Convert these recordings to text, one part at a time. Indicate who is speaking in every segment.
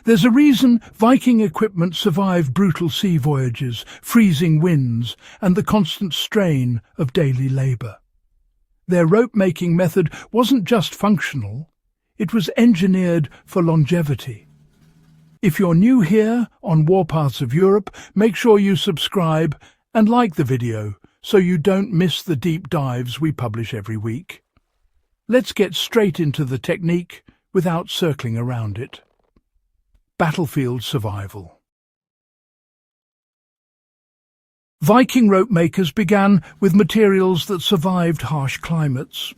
Speaker 1: There's a reason Viking equipment survived brutal sea voyages, freezing winds, and the constant strain of daily labour. Their rope-making method wasn't just functional, it was engineered for longevity. If you're new here on Warpaths of Europe, make sure you subscribe and like the video so you don't miss the deep dives we publish every week. Let's get straight into the technique without circling around it. Battlefield survival. Viking rope makers began with materials that survived harsh climates.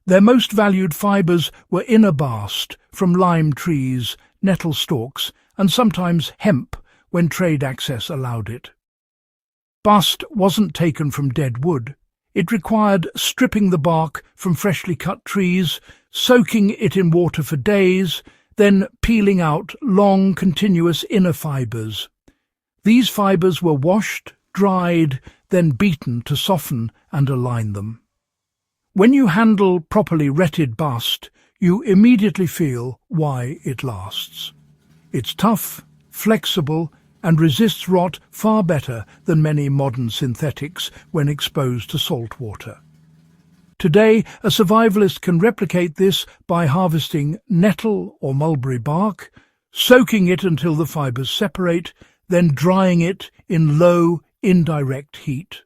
Speaker 1: Their most valued fibres were inner bast from lime trees, nettle stalks, and sometimes hemp when trade access allowed it. Bast wasn't taken from dead wood. It required stripping the bark from freshly cut trees, soaking it in water for days, then peeling out long, continuous inner fibres. These fibres were washed, dried, then beaten to soften and align them. When you handle properly retted bast, you immediately feel why it lasts. It's tough, flexible, and resists rot far better than many modern synthetics when exposed to salt water. Today, a survivalist can replicate this by harvesting nettle or mulberry bark, soaking it until the fibres separate, then drying it in low, indirect heat.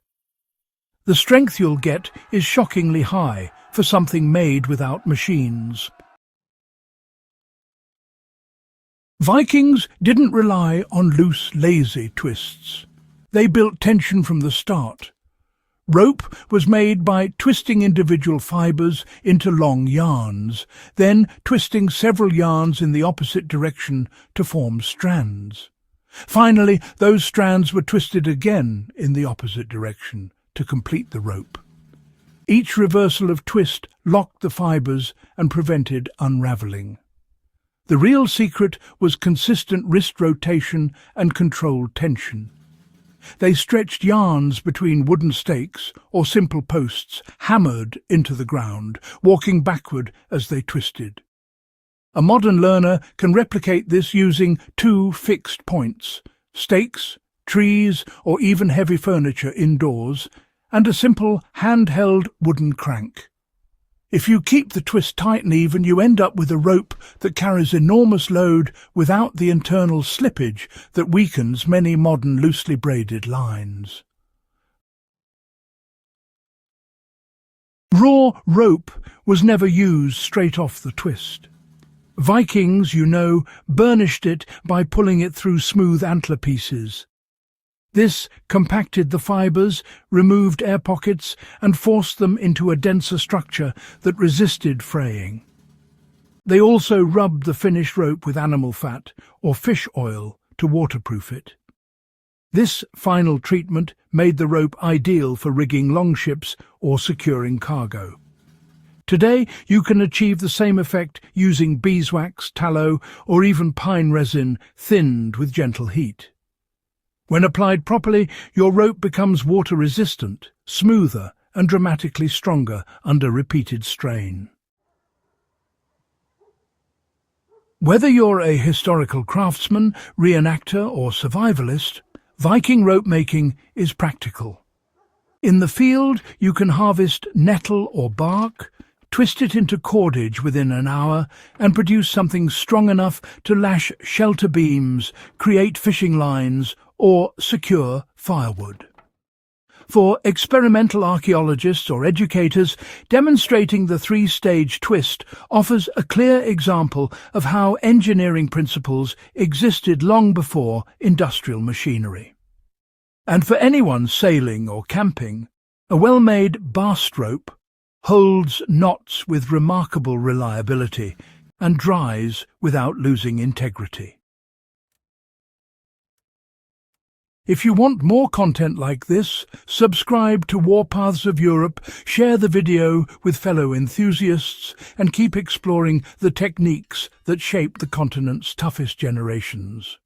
Speaker 1: The strength you'll get is shockingly high for something made without machines. Vikings didn't rely on loose, lazy twists. They built tension from the start. Rope was made by twisting individual fibres into long yarns, then twisting several yarns in the opposite direction to form strands. Finally, those strands were twisted again in the opposite direction to complete the rope. Each reversal of twist locked the fibres and prevented unravelling. The real secret was consistent wrist rotation and controlled tension. They stretched yarns between wooden stakes or simple posts hammered into the ground, walking backward as they twisted. A modern learner can replicate this using 2 fixed points, stakes, trees, or even heavy furniture indoors, and a simple handheld wooden crank. If you keep the twist tight and even, you end up with a rope that carries enormous load without the internal slippage that weakens many modern loosely braided lines. Raw rope was never used straight off the twist. Vikings, burnished it by pulling it through smooth antler pieces. This compacted the fibres, removed air pockets, and forced them into a denser structure that resisted fraying. They also rubbed the finished rope with animal fat or fish oil to waterproof it. This final treatment made the rope ideal for rigging longships or securing cargo. Today, you can achieve the same effect using beeswax, tallow, or even pine resin thinned with gentle heat. When applied properly, your rope becomes water-resistant, smoother, and dramatically stronger under repeated strain. Whether you're a historical craftsman, reenactor, or survivalist, Viking rope making is practical. In the field, you can harvest nettle or bark, twist it into cordage within an hour, and produce something strong enough to lash shelter beams, create fishing lines, or secure firewood. For experimental archaeologists or educators, demonstrating the 3-stage twist offers a clear example of how engineering principles existed long before industrial machinery. And for anyone sailing or camping, a well-made bast rope holds knots with remarkable reliability and dries without losing integrity. If you want more content like this, subscribe to Warpaths of Europe, share the video with fellow enthusiasts, and keep exploring the techniques that shape the continent's toughest generations.